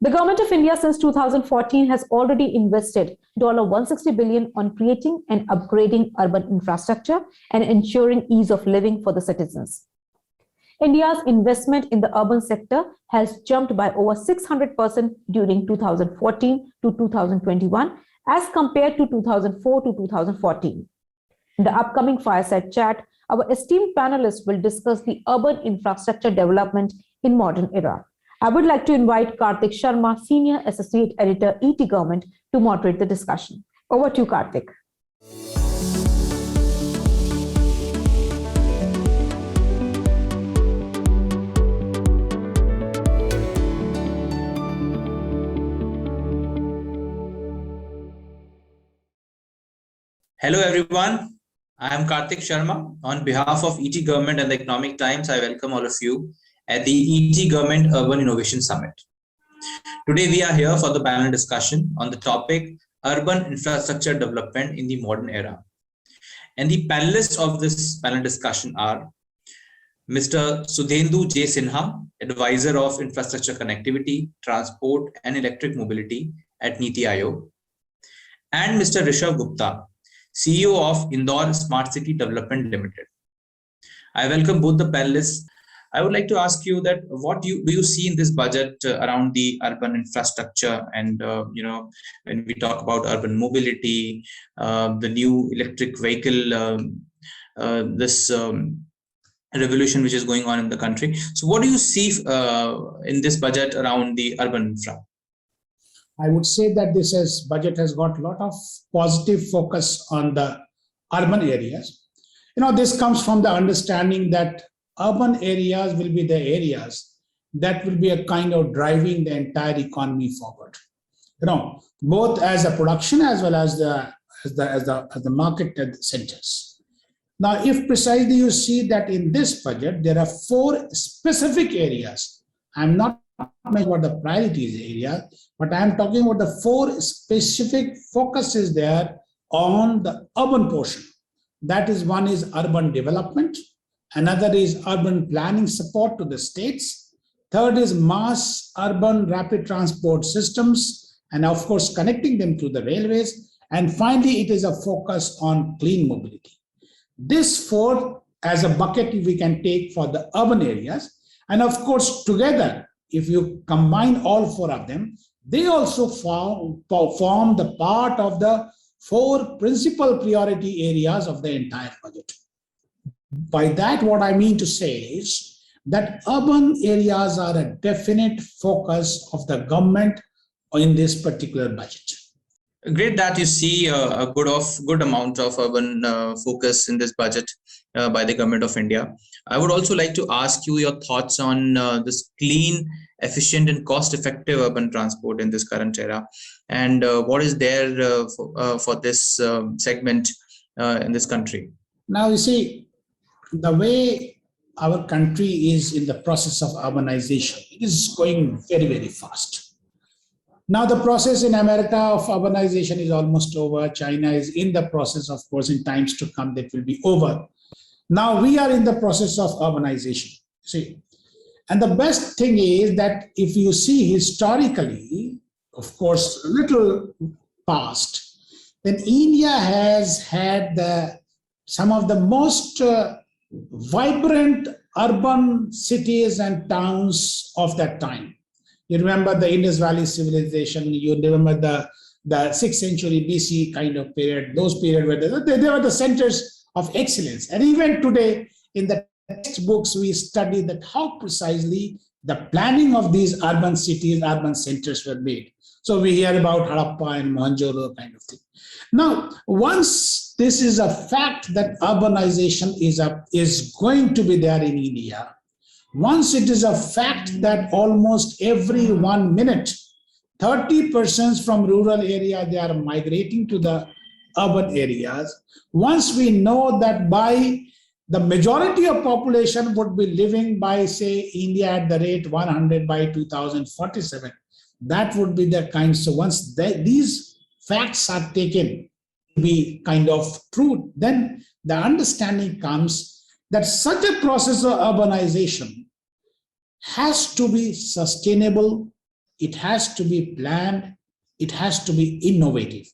The Government of India since 2014 has already invested $160 billion on creating and upgrading urban infrastructure and ensuring ease of living for the citizens. India's investment in the urban sector has jumped by over 600% during 2014 to 2021 as compared to 2004 to 2014. In the upcoming Fireside chat, our esteemed panelists will discuss the urban infrastructure development in modern era. I would like to invite Kartik Sharma, Senior Associate Editor, ETGovernment, to moderate the discussion. Over to you, Kartik. Hello, everyone. I am Kartik Sharma. On behalf of ETGovernment and the Economic Times, I welcome all of you at the ETGovernment Urban Innovation Summit. Today, we are here for the panel discussion on the topic Urban Infrastructure Development in the Modern Era. And the panelists of this panel discussion are Mr. Sudhendu J. Sinha, Advisor of Infrastructure Connectivity, Transport and Electric Mobility at NITI Aayog, and Mr. Rishav Gupta, CEO of Indore Smart City Development Limited. I welcome both the panelists. I would like to ask you that what do you see in this budget around the urban infrastructure and when we talk about urban mobility, the new electric vehicle, this revolution which is going on in the country. So what do you see in this budget around the urban infra? I would say that this budget has got a lot of positive focus on the urban areas. This comes from the understanding that urban areas will be the areas that will be a kind of driving the entire economy forward. Both as a production as well as the market centers. Now, if precisely you see that in this budget there are 4 specific areas. I'm not talking about the priorities area, but I'm talking about the 4 specific focuses there on the urban portion. That is, one is urban development. Another is urban planning support to the states. Third is mass urban rapid transport systems, and of course, connecting them to the railways. And finally, it is a focus on clean mobility. This 4 as a bucket we can take for the urban areas. And of course, together, if you combine all 4 of them, they also form the part of the 4 principal priority areas of the entire budget. By that, what I mean to say is that urban areas are a definite focus of the government in this particular budget. Great that you see a good amount of urban focus in this budget by the Government of India. I would also like to ask you your thoughts on this clean, efficient and cost-effective urban transport in this current era, and what is there for this segment in this country. Now, you see, the way our country is in the process of urbanization, it is going very, very fast. Now, the process in America of urbanization is almost over. China is in the process, of course, in times to come, that will be over. Now, we are in the process of urbanization, see. And the best thing is that if you see historically, of course, a little past, then India has had some of the most vibrant urban cities and towns of that time. You remember the Indus Valley civilization, you remember the 6th century BC kind of period, those periods where they were the centers of excellence. And even today, in the textbooks, we study that how precisely the planning of these urban cities, urban centers were made. So we hear about Harappa and Mohenjo-daro kind of thing. Now, once this is a fact that urbanization is going to be there in India, once it is a fact that almost every 1 minute, 30 persons from rural area, they are migrating to the urban areas. Once we know that by the majority of population would be living by, say, India at the rate 100 by 2047, that would be the kind. So once these facts are taken to be kind of true, then the understanding comes that such a process of urbanization has to be sustainable, it has to be planned, it has to be innovative.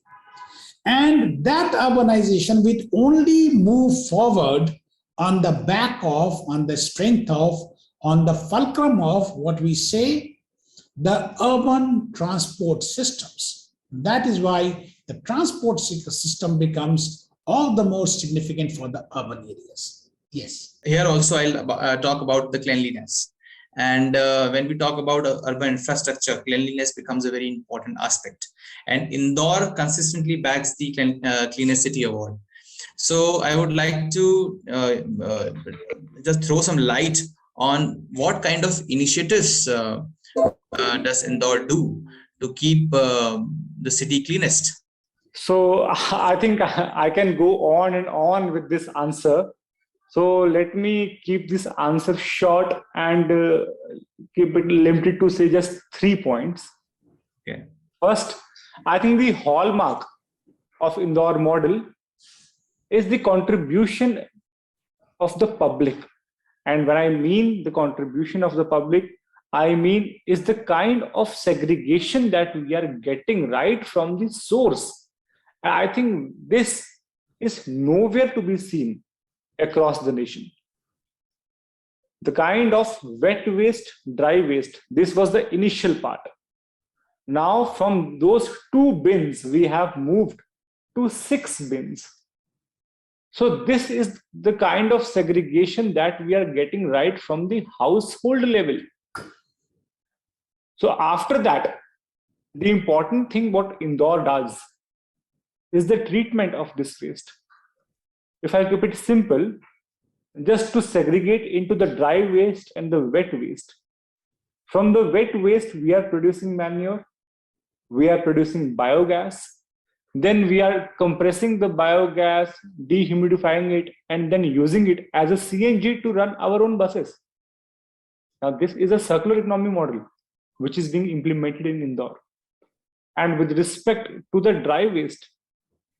And that urbanization will only move forward on the back of, on the strength of, on the fulcrum of what we say, the urban transport systems. That is why the transport system becomes all the more significant for the urban areas. Yes. Here also I'll talk about the cleanliness. And when we talk about urban infrastructure, cleanliness becomes a very important aspect. And Indore consistently bags the Cleanest City Award. So I would like to just throw some light on what kind of initiatives does Indore do to keep the city cleanest? So I think I can go on and on with this answer. So let me keep this answer short and keep it limited to say just 3 points. Okay. First, I think the hallmark of Indore model is the contribution of the public. And when I mean the contribution of the public, I mean is the kind of segregation that we are getting right from the source. And I think this is nowhere to be seen across the nation. The kind of wet waste, dry waste, this was the initial part. Now from those 2 bins, we have moved to 6 bins. So this is the kind of segregation that we are getting right from the household level. So after that, the important thing what Indore does is the treatment of this waste. If I keep it simple, just to segregate into the dry waste and the wet waste. From the wet waste, we are producing manure, we are producing biogas, then we are compressing the biogas, dehumidifying it, and then using it as a CNG to run our own buses. Now, this is a circular economy model, which is being implemented in Indore. And with respect to the dry waste,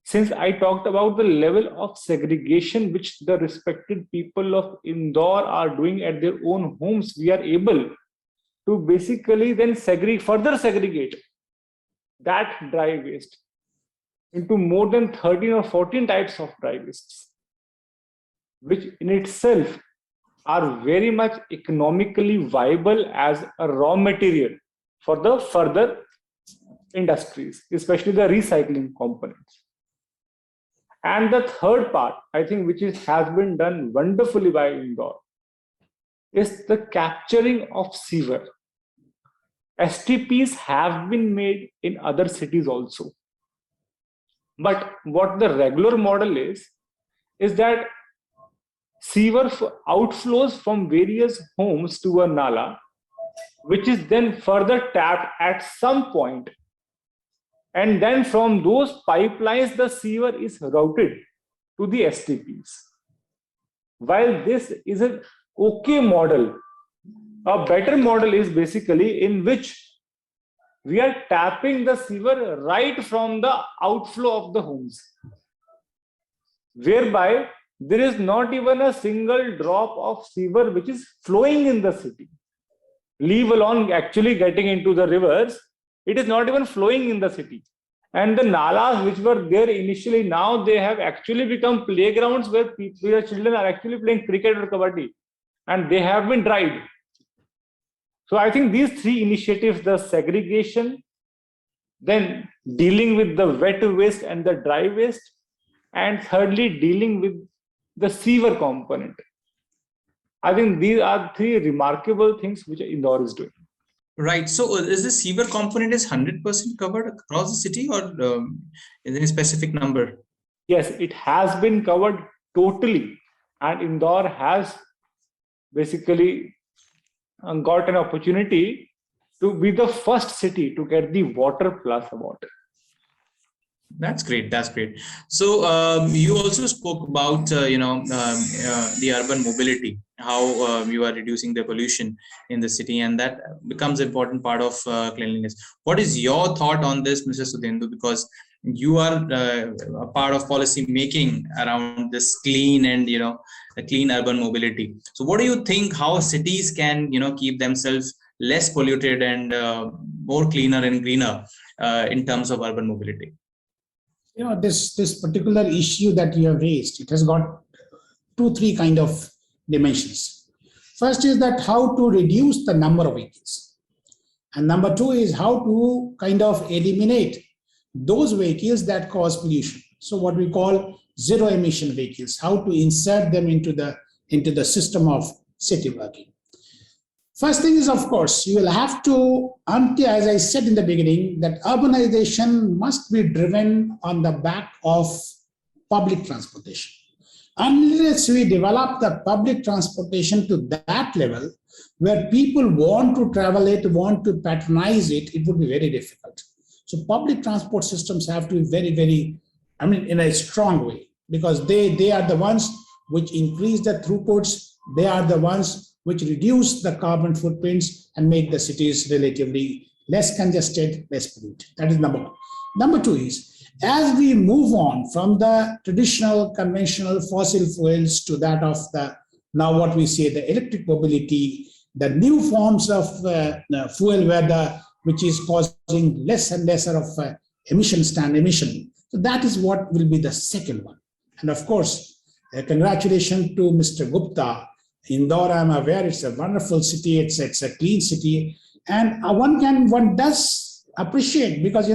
since I talked about the level of segregation which the respected people of Indore are doing at their own homes, we are able to basically then further segregate that dry waste into more than 13 or 14 types of dry wastes, which in itself are very much economically viable as a raw material for the further industries, especially the recycling components. And the third part, I think, which has been done wonderfully by Indore, is the capturing of sewer. STPs have been made in other cities also. But what the regular model is that sewer outflows from various homes to a nala, which is then further tapped at some point. And then from those pipelines, the sewer is routed to the STPs. While this is an okay model, a better model is basically in which we are tapping the sewer right from the outflow of the homes, whereby there is not even a single drop of sewer which is flowing in the city. Leave alone actually getting into the rivers, it is not even flowing in the city. And the nalas which were there initially, now they have actually become playgrounds where children are actually playing cricket or kabaddi, and they have been dried. So I think these 3 initiatives, the segregation, then dealing with the wet waste and the dry waste, and thirdly, dealing with the sewer component. I think these are 3 remarkable things which Indore is doing. Right. So is the sewer component is 100% covered across the city, or is there a specific number? Yes, it has been covered totally. And Indore has basically got an opportunity to be the first city to get the Water Plus award. That's great. That's great. So you also spoke about the urban mobility, how you are reducing the pollution in the city, and that becomes an important part of cleanliness. What is your thought on this, Mr. Sudhendu? Because you are a part of policy making around this clean and a clean urban mobility. So what do you think? How cities can keep themselves less polluted and more cleaner and greener in terms of urban mobility? This particular issue that you have raised, it has got 2-3 kind of dimensions. First is that how to reduce the number of vehicles. And number 2 is how to kind of eliminate those vehicles that cause pollution. So what we call zero emission vehicles, how to insert them into the system of city working. First thing is, of course, you will have to, as I said in the beginning, that urbanization must be driven on the back of public transportation. Unless we develop the public transportation to that level, where people want to travel it, want to patronize it, it would be very difficult. So public transport systems have to be very, very, in a strong way, because they are the ones which increase the throughputs. They are the ones which reduce the carbon footprints and make the cities relatively less congested, less polluted. That is number 1. Number 2 is, as we move on from the traditional, conventional fossil fuels to that of now what we say, the electric mobility, the new forms of fuel which is causing less and lesser of emission. So that is what will be the second one. And of course, congratulations to Mr. Gupta. Indore, I'm aware, it's a wonderful city, it's a clean city, and one does appreciate, because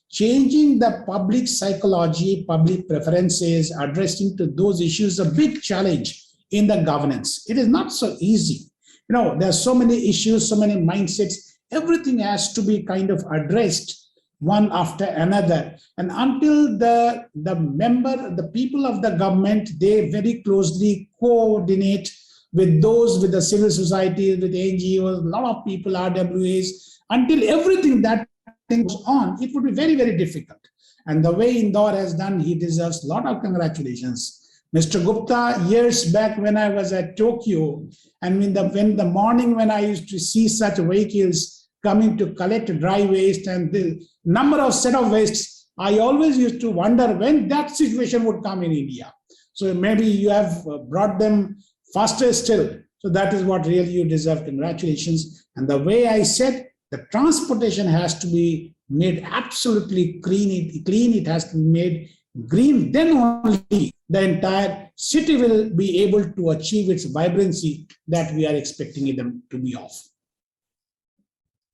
changing the public psychology, public preferences, addressing to those issues is a big challenge in the governance. It is not so easy. There are so many issues, so many mindsets, everything has to be kind of addressed one after another. And until the people of the government, they very closely coordinate with the civil society, with NGOs, a lot of people, RWAs, until everything that goes on, it would be very, very difficult. And the way Indore has done, he deserves a lot of congratulations. Mr. Gupta, years back when I was at Tokyo, and when the morning when I used to see such vehicles coming to collect dry waste and the number of set of wastes, I always used to wonder when that situation would come in India. So maybe you have brought them faster still. So that is what really you deserve congratulations. And the way I said, the transportation has to be made absolutely clean. It has to be made green. Then only the entire city will be able to achieve its vibrancy that we are expecting them to be of.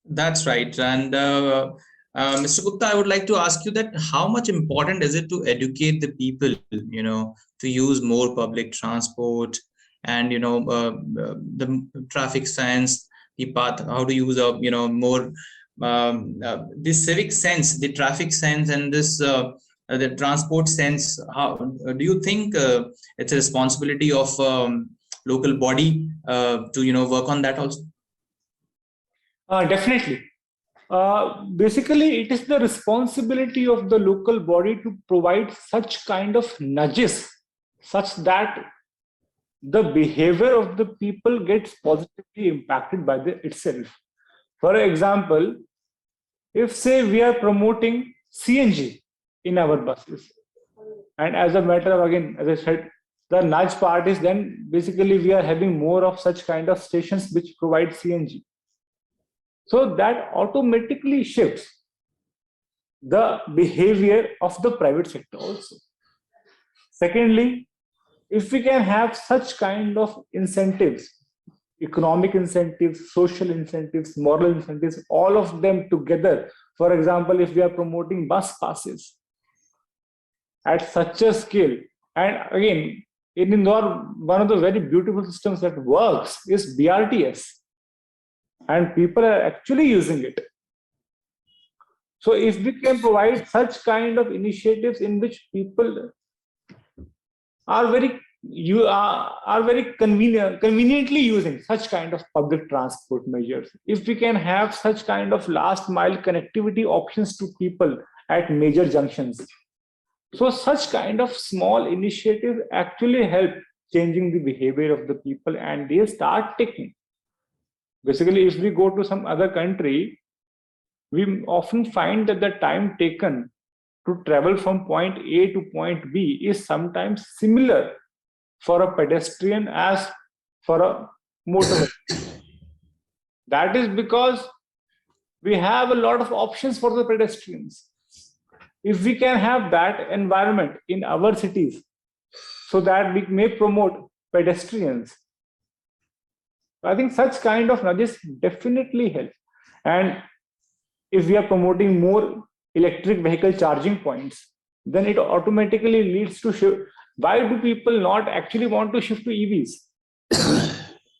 That's right. And Mr. Gupta, I would like to ask you that how much important is it to educate the people, to use more public transport, and the traffic signs, the path, how to use more the civic sense, the traffic sense, and this the transport sense. How do you think it's a responsibility of local body to work on that also? Definitely. Basically, it is the responsibility of the local body to provide such kind of nudges, such that the behavior of the people gets positively impacted by itself. For example, if say we are promoting CNG in our buses, and as a matter of, again, as I said, the nudge part is then basically we are having more of such kind of stations which provide CNG. So that automatically shifts the behavior of the private sector also. Secondly, if we can have such kind of incentives, economic incentives, social incentives, moral incentives, all of them together. For example, if we are promoting bus passes at such a scale, and again, in Indore, one of the very beautiful systems that works is BRTS, and people are actually using it. So if we can provide such kind of initiatives in which people are very conveniently using such kind of public transport measures, if we can have such kind of last mile connectivity options to people at major junctions, so such kind of small initiatives actually help changing the behavior of the people, and they start taking. Basically, if we go to some other country, we often find that the time taken to travel from point A to point B is sometimes similar for a pedestrian as for a motorist. That is because we have a lot of options for the pedestrians. If we can have that environment in our cities so that we may promote pedestrians, I think such kind of nudges definitely help. And if we are promoting more electric vehicle charging points, then it automatically leads to shift. Why do people not actually want to shift to EVs?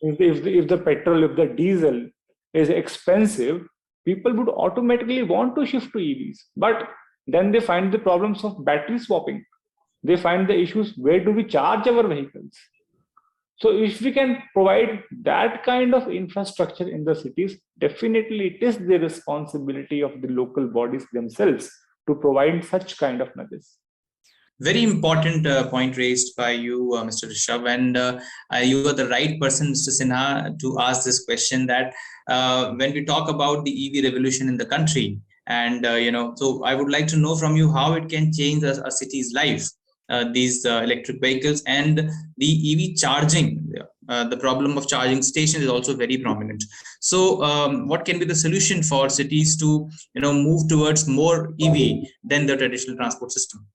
if the petrol, if the diesel is expensive, people would automatically want to shift to EVs. But then they find the problems of battery swapping. They find the issues, where do we charge our vehicles? So if we can provide that kind of infrastructure in the cities, definitely it is the responsibility of the local bodies themselves to provide such kind of nudges. Very important point raised by you, Mr. Rishav, and you are the right person, Mr. Sinha, to ask this question. That when we talk about the EV revolution in the country, and so I would like to know from you how it can change a city's life. These electric vehicles and the EV charging, the problem of charging stations is also very prominent. So what can be the solution for cities to move towards more EV than the traditional transport system?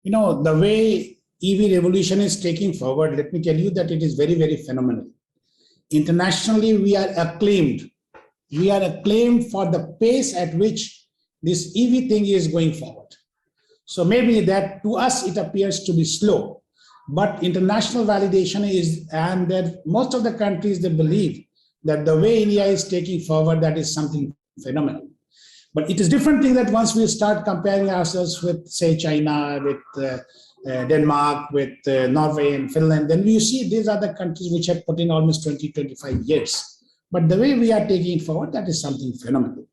The way EV revolution is taking forward, let me tell you that it is very, very phenomenal. Internationally, we are acclaimed. We are acclaimed for the pace at which this EV thing is going forward. So maybe that to us, it appears to be slow, but international validation is, and that most of the countries, they believe that the way India is taking forward, that is something phenomenal. But it is different thing that once we start comparing ourselves with, say, China, with Denmark, with Norway and Finland, then we see these are the countries which have put in almost 20-25 years. But the way we are taking it forward, that is something phenomenal.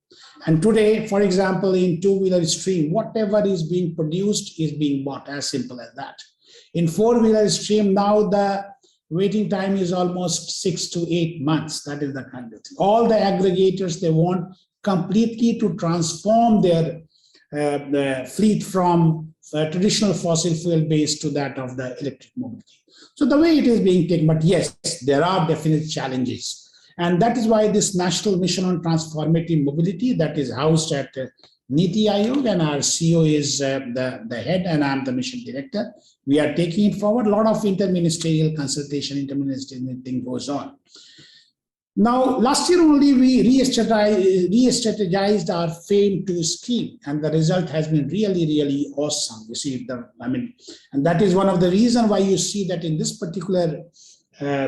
And today, for example, in two-wheeler stream, whatever is being produced is being bought, as simple as that. In four-wheeler stream, now the waiting time is almost 6 to 8 months. That is the kind of thing. All the aggregators, they want completely to transform their fleet from traditional fossil fuel based to that of the electric mobility. So the way it is being taken, but yes, there are definite challenges. And that is why this National Mission on Transformative Mobility, that is housed at NITI Aayog, and our CEO is the head, and I'm the mission director. We are taking it forward. A lot of interministerial consultation, interministerial thing goes on. Now, last year only, we re-strategized our FAME 2 scheme, and the result has been really, really awesome. You see, and that is one of the reasons why you see that in this particular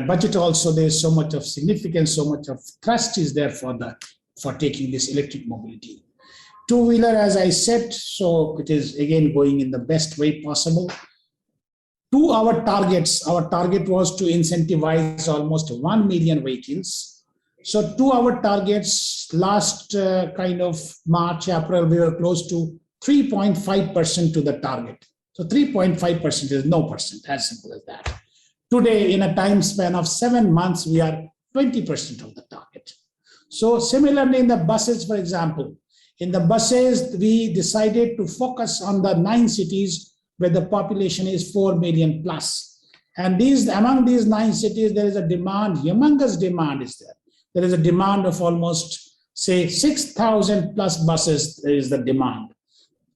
budget also there's so much of significance, so much of trust is there for taking this electric mobility. Two-wheeler, as I said, so it is again going in the best way possible. To our targets, our target was to incentivize almost 1 million vehicles. So to our targets, last kind of March, April, we were close to 3.5% to the target. So 3.5% is no percent, as simple as that. Today, in a time span of 7 months, we are 20% of the target. So similarly, in the buses, for example, in the buses, we decided to focus on the 9 cities where the population is 4 million plus. And among these 9 cities, there is a demand, humongous demand is there. There is a demand of almost, say, 6,000 plus buses, there is the demand.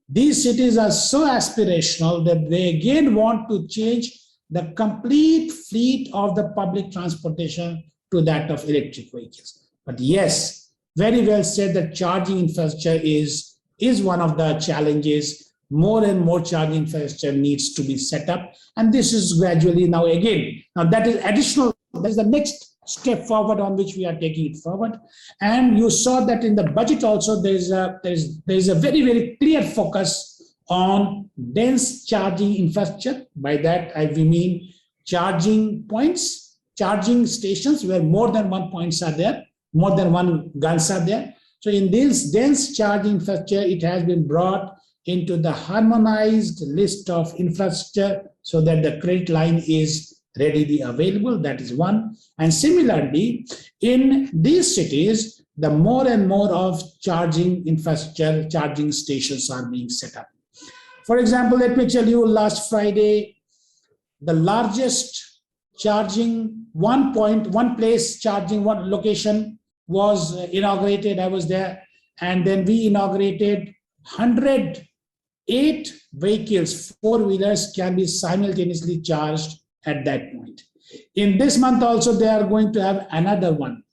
These cities are so aspirational that they again want to change the complete fleet of the public transportation to that of electric vehicles. But yes, very well said that charging infrastructure is one of the challenges. More and more charging infrastructure needs to be set up. And this is gradually now again. Now that is additional, that is the next step forward on which we are taking it forward. And you saw that in the budget also, there is a very, very clear focus on dense charging infrastructure. By that, we mean charging points, charging stations where more than one points are there, more than one guns are there. So in this dense charging infrastructure, it has been brought into the harmonized list of infrastructure so that the credit line is readily available. That is one. And similarly, in these cities, the more and more of charging infrastructure, charging stations are being set up. For example, let me tell you, last Friday, the largest charging one place, charging one location was inaugurated. I was there. And then we inaugurated 108 vehicles, four-wheelers can be simultaneously charged at that point. In this month also, they are going to have another one.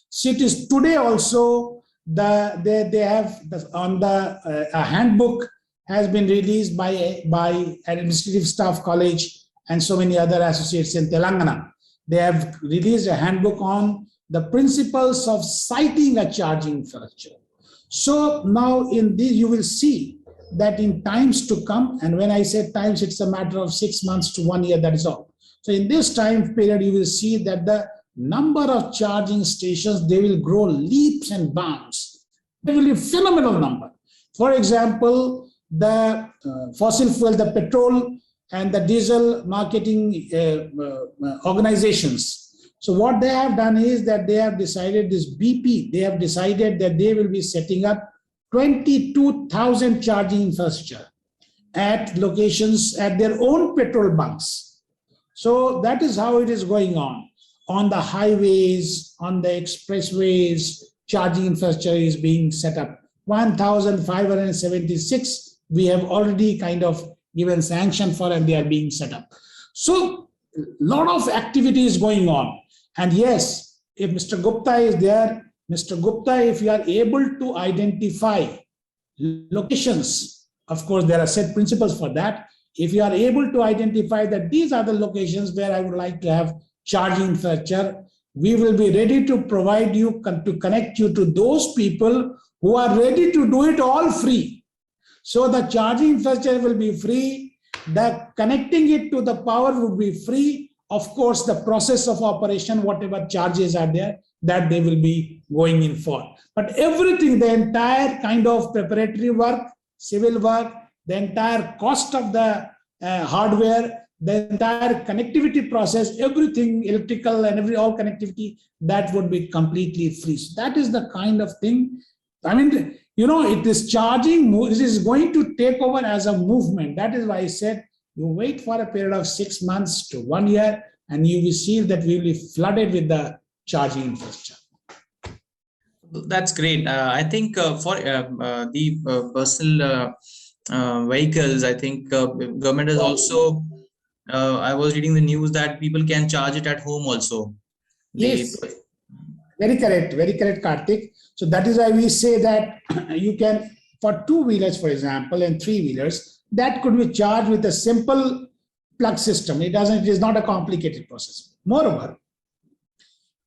Cities today also, they have on the a handbook has been released by Administrative Staff College and so many other associates in Telangana. They have released a handbook on the principles of siting a charging infrastructure. So now in this, you will see that in times to come, and when I say times, it's a matter of 6 months to 1 year, that is all. So in this time period, you will see that the number of charging stations, they will grow leaps and bounds. There will be a phenomenal number. For example, the fossil fuel, the petrol and the diesel marketing organizations. So what they have done is that they have decided, this BP, they have decided that they will be setting up 22,000 charging infrastructure at locations at their own petrol bunks. So that is how it is going on the highways, on the expressways, charging infrastructure is being set up. 1,576 we have already kind of given sanction for, and they are being set up. So a lot of activity is going on. And yes, if Mr. Gupta is there, Mr. Gupta, if you are able to identify locations, of course, there are set principles for that. If you are able to identify that these are the locations where I would like to have charging infrastructure, we will be ready to provide you, to connect you to those people who are ready to do it all free. So the charging infrastructure will be free, the connecting it to the power would be free. Of course, the process of operation, whatever charges are there, that they will be going in for. But everything, the entire kind of preparatory work, civil work, the entire cost of the hardware, the entire connectivity process, everything electrical and all connectivity, that would be completely free. So that is the kind of thing. I mean, you know, it is charging, it is going to take over as a movement. That is why I said, you wait for a period of 6 months to 1 year, and you will see that we will be flooded with the charging infrastructure. That's great. I think for the personal vehicles, I think government has also, I was reading the news that people can charge it at home also. Yes, very correct, Kartik. So that is why we say that you can, for two-wheelers, for example, and three-wheelers, that could be charged with a simple plug system. It is not a complicated process. Moreover,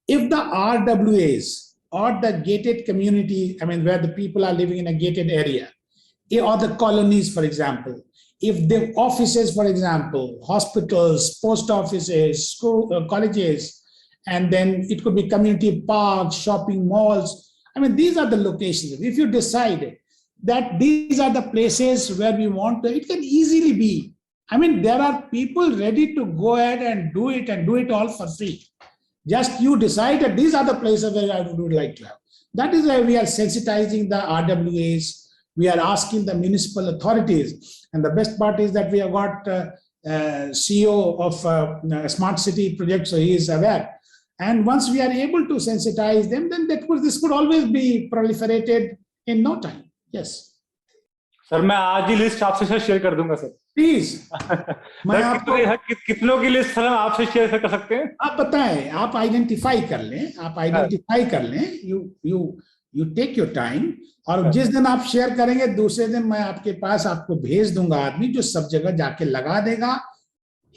if the RWAs or the gated community, I mean, where the people are living in a gated area, or the colonies, for example, if the offices, for example, hospitals, post offices, school, colleges, and then it could be community parks, shopping malls. I mean, these are the locations. If you decide that these are the places where we want to, it can easily be. I mean, there are people ready to go ahead and do it all for free. Just you decide that these are the places where I would like to have. That is why we are sensitizing the RWAs. We are asking the municipal authorities. And the best part is that we have got CEO of Smart City project, so he is aware. And once we are able to sensitize them, then this could always be proliferated in no time. Yes. Sir मैं आज ही list आपसे share कर दूंगा sir please कितनों की list sir हम आपसे share कर सकते हैं आप बताएं आप आइडेंटिफाई कर लें यू टेक योर टाइम और जिस दिन आप शेयर करेंगे दूसरे दिन मैं आपके पास आपको भेज दूंगा आदमी जो सब जगह जाके लगा देगा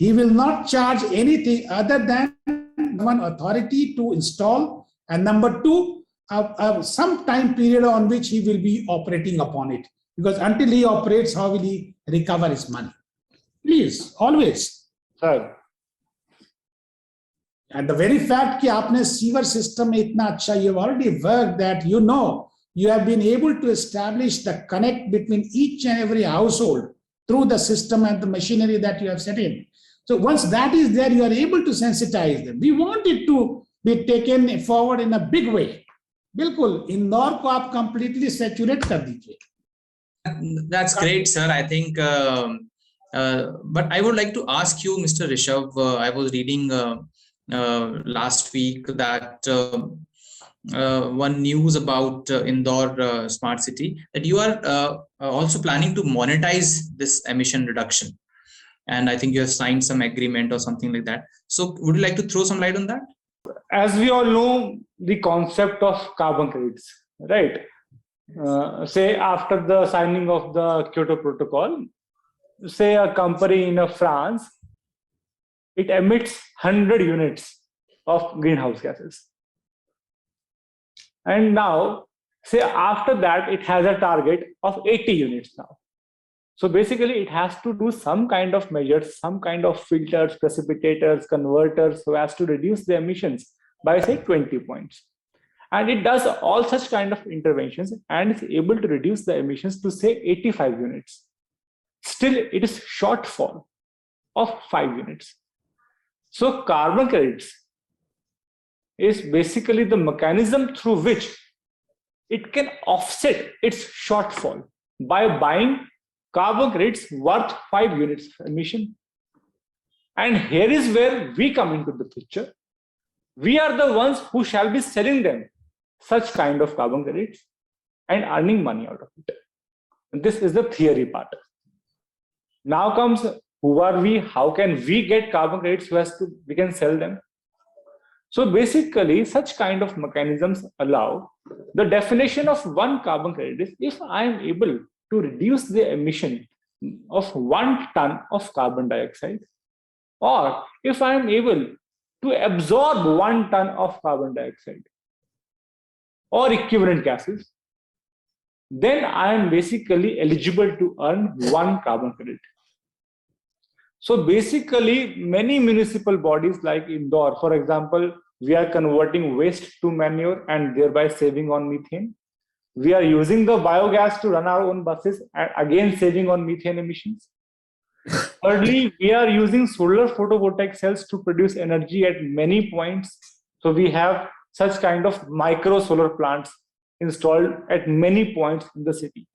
he will not charge anything other than one authority to install and number two some time period on which he will be operating upon it. Because until he operates, how will he recover his money? Please, always. Sir. And the very fact that aapne sewer system mein itna acha, you have already worked that you have been able to establish the connect between each and every household through the system and the machinery that you have set in. So once that is there, you are able to sensitize them. We want it to be taken forward in a big way. बिल्कुल इंदौर को आप completely saturate कर दीजिए. That's great, sir. I think But I would like to ask you, Mr. Rishav, I was reading last week that one news about Indore smart city, that you are also planning to monetize this emission reduction. And I think you have signed some agreement or something like that. So would you like to throw some light on that? As we all know, the concept of carbon credits, right? Say after the signing of the Kyoto Protocol, say a company in France, it emits 100 units of greenhouse gases. And now, say after that, it has a target of 80 units now. So basically, it has to do some kind of measures, some kind of filters, precipitators, converters, so as to reduce the emissions by, say, 20 points. And it does all such kind of interventions and is able to reduce the emissions to, say, 85 units. Still, it is shortfall of 5 units. So carbon credits is basically the mechanism through which it can offset its shortfall by buying carbon credits worth 5 units of emission. And here is where we come into the picture. We are the ones who shall be selling them such kind of carbon credits and earning money out of it. And this is the theory part. Now comes, who are we? How can we get carbon credits so as to we can sell them? So basically, such kind of mechanisms allow the definition of one carbon credit is if I am able to reduce the emission of 1 ton of carbon dioxide, or if I am able to absorb 1 ton of carbon dioxide or equivalent gases, then I am basically eligible to earn 1 carbon credit. So basically, many municipal bodies like Indore, for example, we are converting waste to manure and thereby saving on methane. We are using the biogas to run our own buses and again saving on methane emissions. Thirdly, we are using solar photovoltaic cells to produce energy at many points. So we have such kind of micro solar plants installed at many points in the city.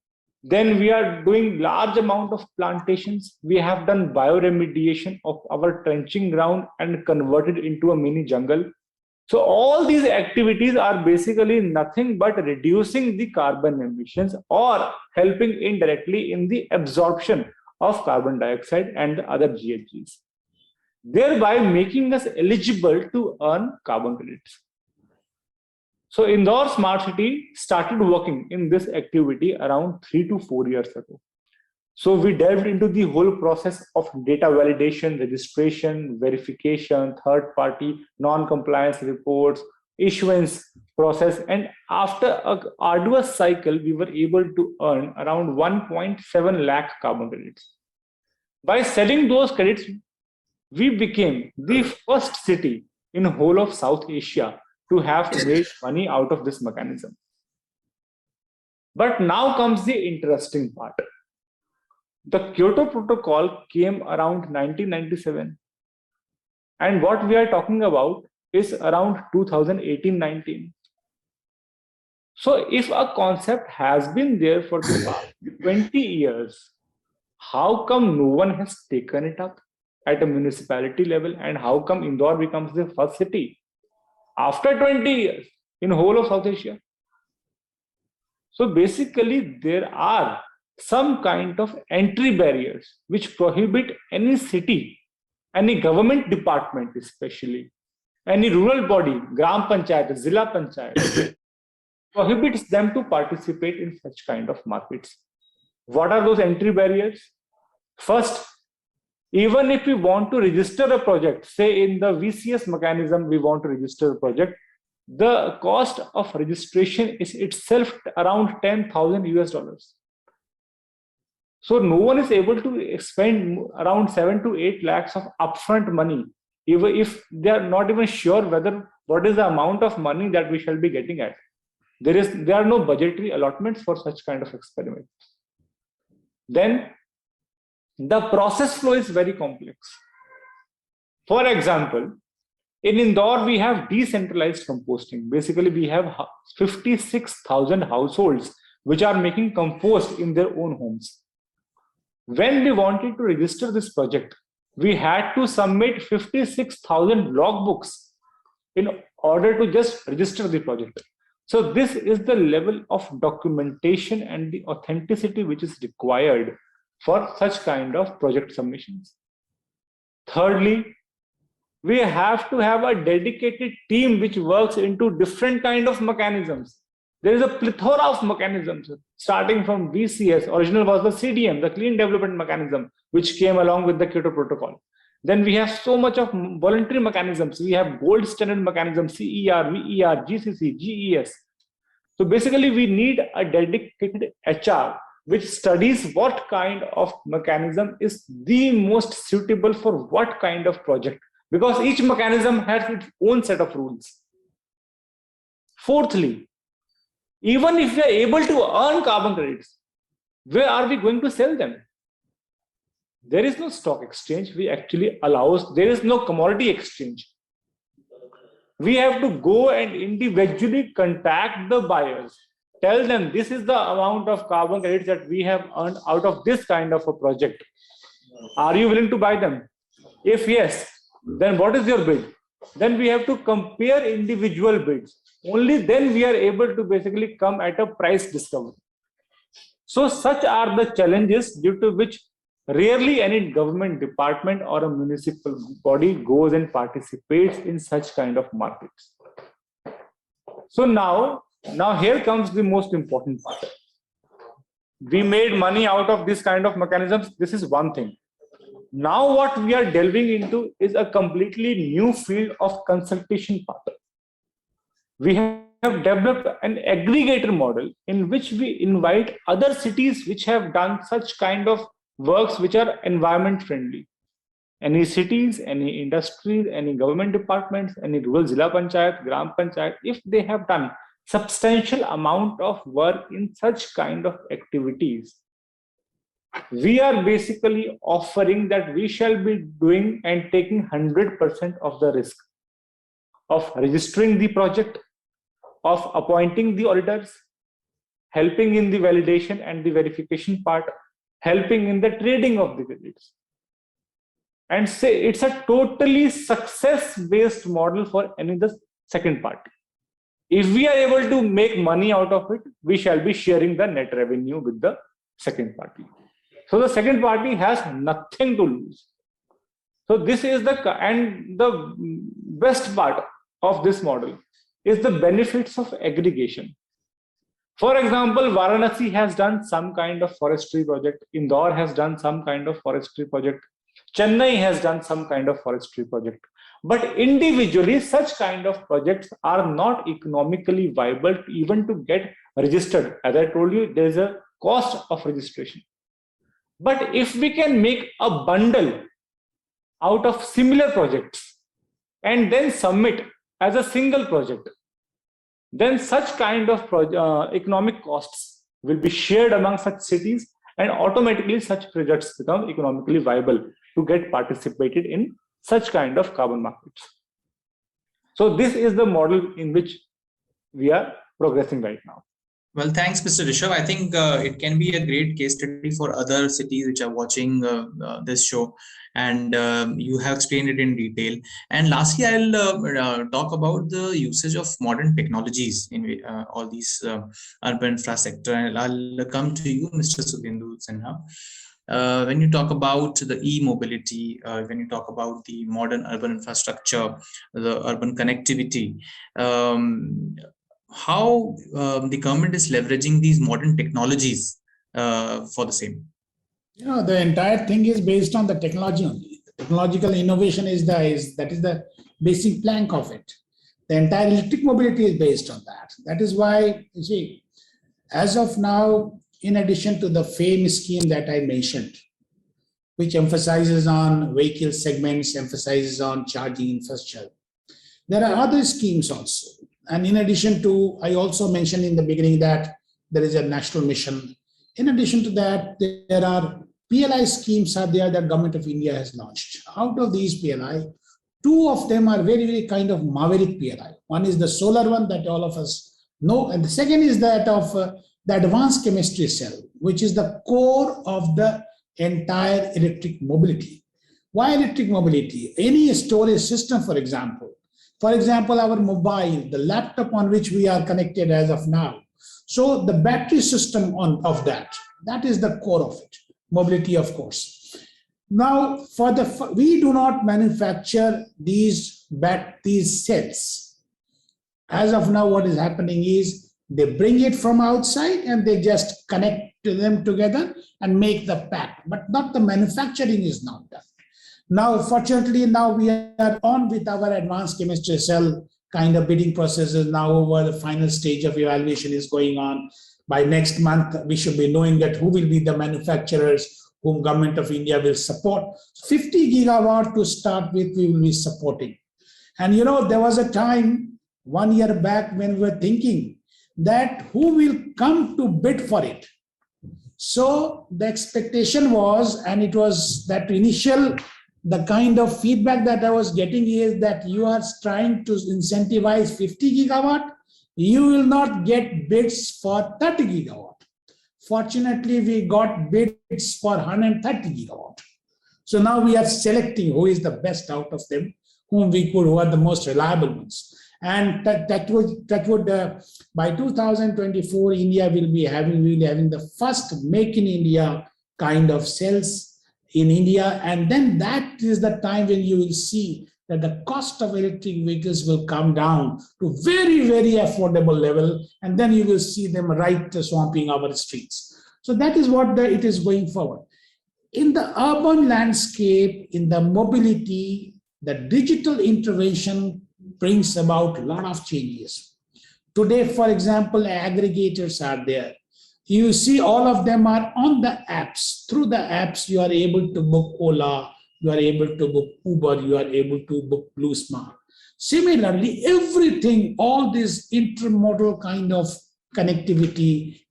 Then we are doing large amount of plantations. We have done bioremediation of our trenching ground and converted into a mini jungle. So all these activities are basically nothing but reducing the carbon emissions or helping indirectly in the absorption of carbon dioxide and the other GHGs, thereby making us eligible to earn carbon credits. So Indore Smart City started working in this activity around 3 to 4 years ago. So we delved into the whole process of data validation, registration, verification, third-party non-compliance reports, issuance process, and after an arduous cycle, we were able to earn around 1.7 lakh carbon credits. By selling those credits, we became the first city in the whole of South Asia to have made money out of this mechanism. But now comes the interesting part. The Kyoto Protocol came around 1997. And what we are talking about is around 2018-19. So if a concept has been there for the past 20 years, how come no one has taken it up at a municipality level? And how come Indore becomes the first city after 20 years in the whole of South Asia? So basically, there are some kind of entry barriers which prohibit any city, any government department especially, any rural body, Gram Panchayat, Zilla Panchayat, prohibits them to participate in such kind of markets. What are those entry barriers? First, even if we want to register a project, say in the VCS mechanism, we want to register a project, the cost of registration is itself around $10,000. So no one is able to spend around 7 to 8 lakhs of upfront money, even if they are not even sure whether what is the amount of money that we shall be getting at. There are no budgetary allotments for such kind of experiments. Then the process flow is very complex. For example, in Indore, we have decentralized composting. Basically, we have 56,000 households which are making compost in their own homes. When we wanted to register this project, we had to submit 56,000 logbooks in order to just register the project. So this is the level of documentation and the authenticity which is required for such kind of project submissions. Thirdly, we have to have a dedicated team which works into different kind of mechanisms. There is a plethora of mechanisms, starting from VCS. Original was the CDM, the Clean Development Mechanism, which came along with the Kyoto Protocol. Then we have so much of voluntary mechanisms. We have gold standard mechanisms, CER, VER, GCC, GES. So basically, we need a dedicated HR which studies what kind of mechanism is the most suitable for what kind of project, because each mechanism has its own set of rules. Fourthly, even if we are able to earn carbon credits, where are we going to sell them? There is no stock exchange. There is no commodity exchange. We have to go and individually contact the buyers, tell them this is the amount of carbon credits that we have earned out of this kind of a project. Are you willing to buy them? If yes, then what is your bid? Then we have to compare individual bids. Only then we are able to basically come at a price discovery. So such are the challenges due to which rarely any government department or a municipal body goes and participates in such kind of markets. So now here comes the most important part. We made money out of this kind of mechanisms. This is one thing. Now what we are delving into is a completely new field of consultation part. We have developed an aggregator model in which we invite other cities which have done such kind of works which are environment friendly. Any cities, any industries, any government departments, any rural Zilla Panchayat, Gram Panchayat, if they have done substantial amount of work in such kind of activities, we are basically offering that we shall be doing and taking 100% of the risk of registering the project, of appointing the auditors, helping in the validation and the verification part, helping in the trading of the credits. And say it's a totally success-based model for any the second party. If we are able to make money out of it, we shall be sharing the net revenue with the second party. So the second party has nothing to lose. So this is the best part of this model is the benefits of aggregation. For example, Varanasi has done some kind of forestry project. Indore has done some kind of forestry project. Chennai has done some kind of forestry project. But individually, such kind of projects are not economically viable even to get registered. As I told you, there is a cost of registration. But if we can make a bundle out of similar projects and then submit as a single project, then such kind of economic costs will be shared among such cities, and automatically such projects become economically viable to get participated in such kind of carbon markets. So this is the model in which we are progressing right now. Well, thanks, Mr. Rishav. I think it can be a great case study for other cities which are watching this show, and you have explained it in detail. And lastly, I'll talk about the usage of modern technologies in all these urban infrastructure. And I'll come to you, Mr. Sudhendu Sinha. When you talk about the e-mobility, when you talk about the modern urban infrastructure, the urban connectivity, how the government is leveraging these modern technologies for the same? The entire thing is based on the technology only. The technological innovation is the basic plank of it. The entire electric mobility is based on that. That is why, you see, as of now, in addition to the FAME scheme that I mentioned, which emphasizes on vehicle segments, emphasizes on charging infrastructure, there are other schemes also. And in addition to, I also mentioned in the beginning that there is a national mission. In addition to that, there are PLI schemes are there that Government of India has launched. Out of these PLI, two of them are very, very kind of maverick PLI. One is the solar one that all of us know, and the second is that of the advanced chemistry cell, which is the core of the entire electric mobility. Why electric mobility? Any storage system, for example, our mobile, the laptop on which we are connected as of now. So the battery system of that is the core of it. Mobility, of course. Now, we do not manufacture these cells. As of now, what is happening is they bring it from outside and they just connect them together and make the pack, but not the manufacturing is not done. Now, fortunately, now we are on with our advanced chemistry cell kind of bidding processes. Now over the final stage of evaluation is going on. By next month, we should be knowing that who will be the manufacturers whom Government of India will support. 50 gigawatt to start with, we will be supporting. And there was a time 1 year back when we were thinking that who will come to bid for it. So the expectation was, and it was that initial, the kind of feedback that I was getting is that you are trying to incentivize 50 gigawatt, you will not get bids for 30 gigawatt. Fortunately, we got bids for 130 gigawatt. So now we are selecting who is the best out of them, who are the most reliable ones. And that would by 2024, India will be having the first Make in India kind of cells in India. And then that is the time when you will see that the cost of electric vehicles will come down to very, very affordable level. And then you will see them swamping our streets. So that is what it is going forward. In the urban landscape, in the mobility, the digital intervention brings about a lot of changes. Today, for example, aggregators are there. You see all of them are on the apps. Through the apps, you are able to book Ola, you are able to book Uber, you are able to book Blue Smart. Similarly, everything, all this intermodal kind of connectivity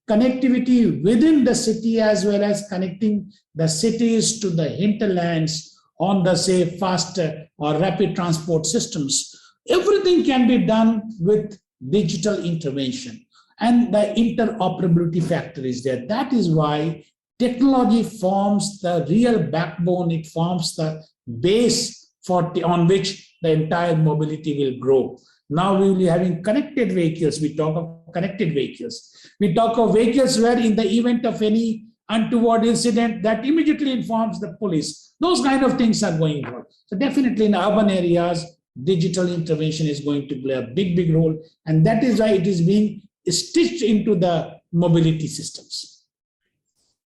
within the city as well as connecting the cities to the hinterlands on the, say, faster or rapid transport systems. Everything can be done with digital intervention, and the interoperability factor is there. That is why technology forms the real backbone. It forms the base on which the entire mobility will grow. Now we will be having connected vehicles. We talk of connected vehicles. We talk of vehicles where in the event of any untoward incident, that immediately informs the police. Those kind of things are going on. So definitely in urban areas, digital intervention is going to play a big, big role. And that is why it is being stitched into the mobility systems.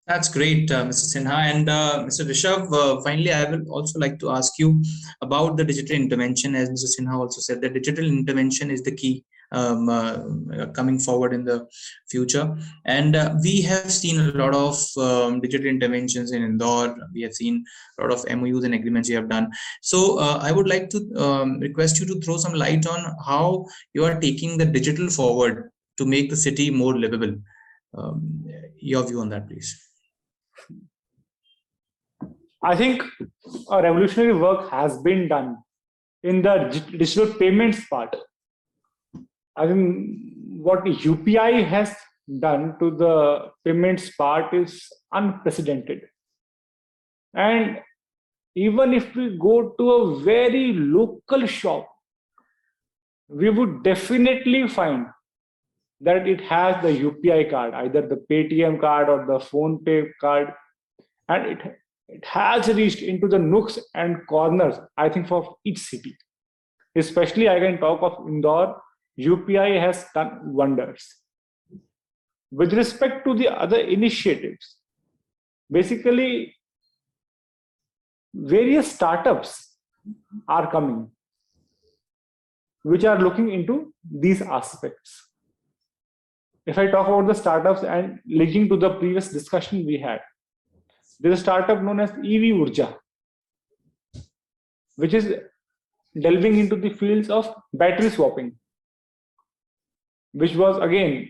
That's great, Mr. Sinha. And Mr. Rishav, finally, I will also like to ask you about the digital intervention. As Mr. Sinha also said, that digital intervention is the key coming forward in the future. And we have seen a lot of digital interventions in Indore. We have seen a lot of MOUs and agreements you have done. So I would like to request you to throw some light on how you are taking the digital forward to make the city more livable. Your view on that, please. I think a revolutionary work has been done in the digital payments part. I think what UPI has done to the payments part is unprecedented. And even if we go to a very local shop, we would definitely find that it has the UPI card, either the Paytm card or the PhonePe card. And it has reached into the nooks and corners, I think, for each city. Especially I can talk of Indore, UPI has done wonders. With respect to the other initiatives, basically, various startups are coming, which are looking into these aspects. If I talk about the startups and linking to the previous discussion we had, there's a startup known as EV Urja, which is delving into the fields of battery swapping, which was again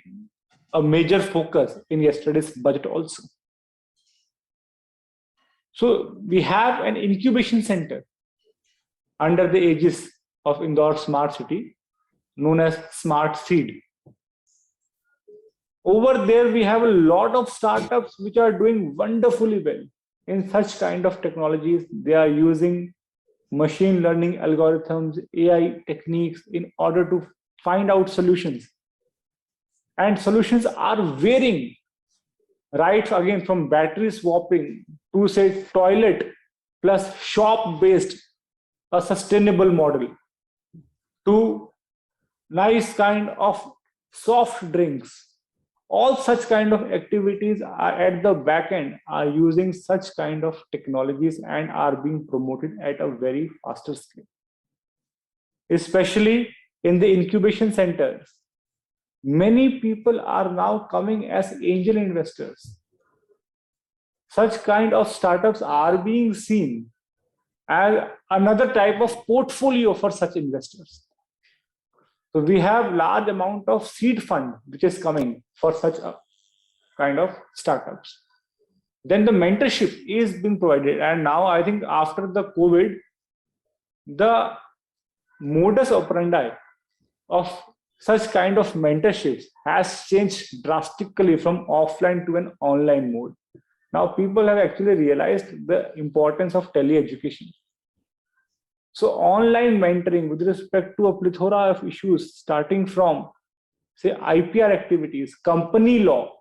a major focus in yesterday's budget also. So we have an incubation center under the aegis of Indore Smart City known as Smart Seed. Over there, we have a lot of startups which are doing wonderfully well in such kind of technologies. They are using machine learning algorithms, AI techniques in order to find out solutions. And solutions are varying, right? Again, from battery swapping to say toilet plus shop-based, a sustainable model, to nice kind of soft drinks. All such kind of activities are at the back end are using such kind of technologies and are being promoted at a very faster scale. Especially in the incubation centers, many people are now coming as angel investors. Such kind of startups are being seen as another type of portfolio for such investors. So we have large amount of seed fund which is coming for such a kind of startups. Then the mentorship is being provided, and now I think after the COVID, the modus operandi of such kind of mentorships has changed drastically from offline to an online mode. Now people have actually realized the importance of tele-education. So online mentoring with respect to a plethora of issues, starting from say IPR activities, company law,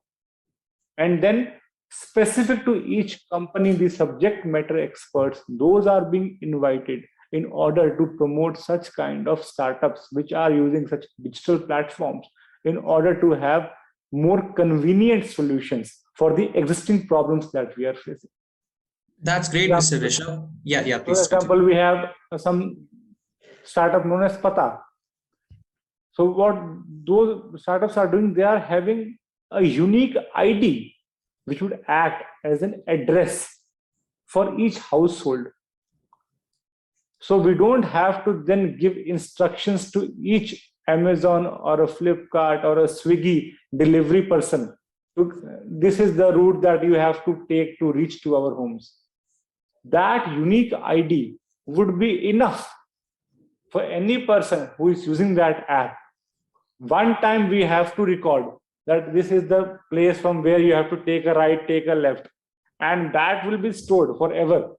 and then specific to each company, the subject matter experts, those are being invited in order to promote such kind of startups which are using such digital platforms in order to have more convenient solutions for the existing problems that we are facing. That's great, Mr. Rishav. Yeah, please. For example, we have some startup known as Pata. So what those startups are doing, they are having a unique ID which would act as an address for each household. So we don't have to then give instructions to each Amazon or a Flipkart or a Swiggy delivery person. This is the route that you have to take to reach to our homes. That unique ID would be enough for any person who is using that app. One time we have to record that this is the place from where you have to take a right, take a left, and that will be stored forever.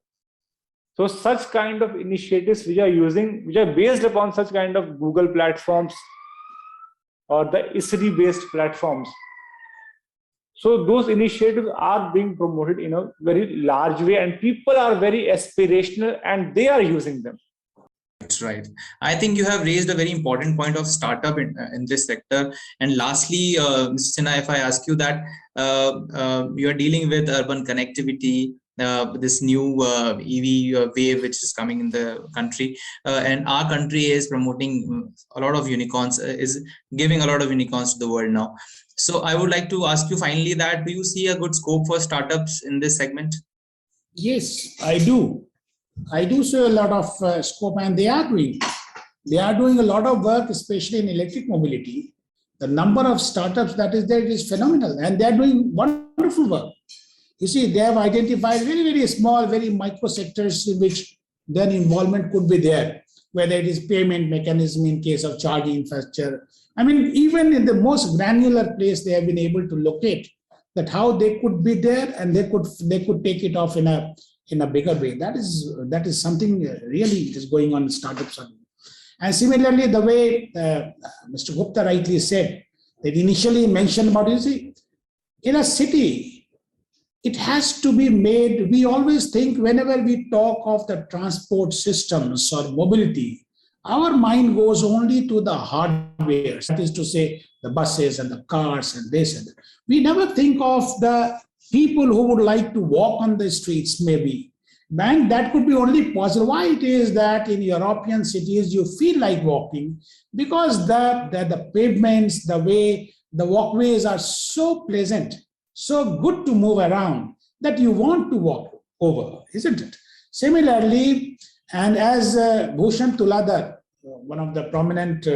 So such kind of initiatives which are based upon such kind of Google platforms or the ISRI based platforms. So those initiatives are being promoted in a very large way, and people are very aspirational and they are using them. That's right. I think you have raised a very important point of startup in this sector. And lastly, Mr. Sinha, if I ask you that you are dealing with urban connectivity, this new EV wave which is coming in the country, and our country is promoting a lot of unicorns, is giving a lot of unicorns to the world now. So I would like to ask you finally that, do you see a good scope for startups in this segment? Yes, I do. I do see a lot of scope, and they are doing a lot of work, especially in electric mobility. The number of startups that is there is phenomenal, and they are doing wonderful work. You see, they have identified very, very small, very micro sectors in which their involvement could be there, whether it is payment mechanism in case of charging infrastructure. I mean, even in the most granular place, they have been able to locate that how they could be there, and they could take it off in a bigger way. That is something really is going on in startups. And similarly, the way Mr. Gupta rightly said, that initially mentioned about, you see, in a city, it has to be made. We always think whenever we talk of the transport systems or mobility, our mind goes only to the hardware, that is to say, the buses and the cars and this and that. We never think of the people who would like to walk on the streets, maybe. And that could be only possible. Why it is that in European cities you feel like walking? Because the pavements, the way the walkways are so pleasant, so good to move around, that you want to walk over, isn't it? Similarly, and as Bhushan Tuladar, one of the prominent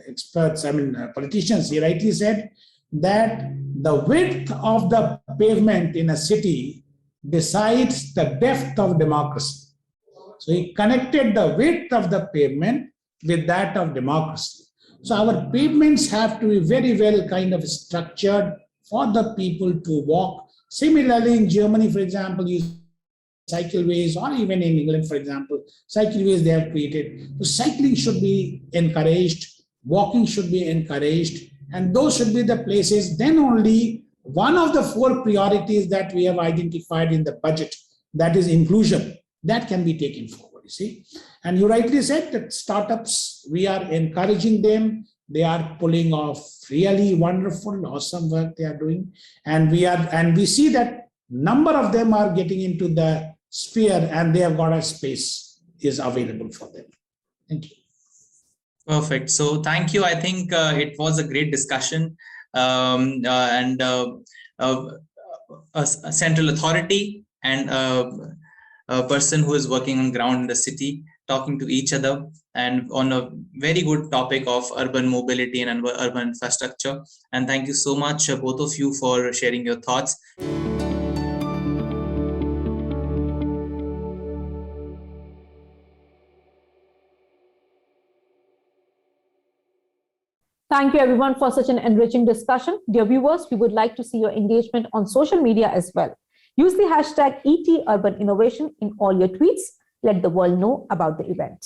experts, politicians, he rightly said that the width of the pavement in a city decides the depth of democracy. So he connected the width of the pavement with that of democracy. So our pavements have to be very well kind of structured for the people to walk. Similarly, in Germany, for example, you cycleways, or even in England, for example, cycleways they have created. So cycling should be encouraged, walking should be encouraged, and those should be the places. Then only one of the 4 priorities that we have identified in the budget, that is inclusion, that can be taken forward, you see. And you rightly said that startups, we are encouraging them. They are pulling off really wonderful, awesome work they are doing. And we see that number of them are getting into the sphere, and they have got a space is available for them. Thank you. Perfect. So thank you. I think it was a great discussion, and a central authority and a person who is working on ground in the city, talking to each other, and on a very good topic of urban mobility and urban infrastructure. And thank you so much, both of you, for sharing your thoughts. Thank you everyone for such an enriching discussion. Dear viewers, we would like to see your engagement on social media as well. Use the hashtag ET Urban Innovation in all your tweets. Let the world know about the event.